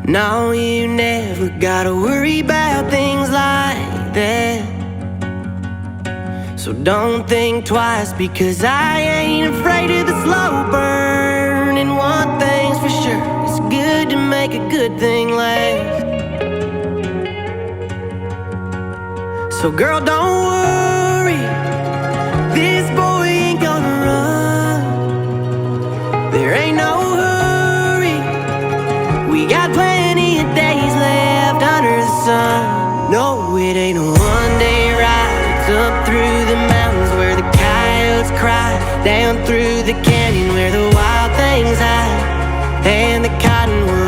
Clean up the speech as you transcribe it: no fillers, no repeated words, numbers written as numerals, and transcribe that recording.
No, you never gotta worry about things like that. So don't think twice, because I ain't afraid of the slow burn. And one thing's for sure, it's good to make a good thing last. So girl, don't worry, this boy ain't gonna run. There ain't no hurry, we got plenty of days left under the sun. No, it ain't a one-day ride. It's up through the mountains where the coyotes cry, down through the canyon where the wild things hide, and the cottonwoods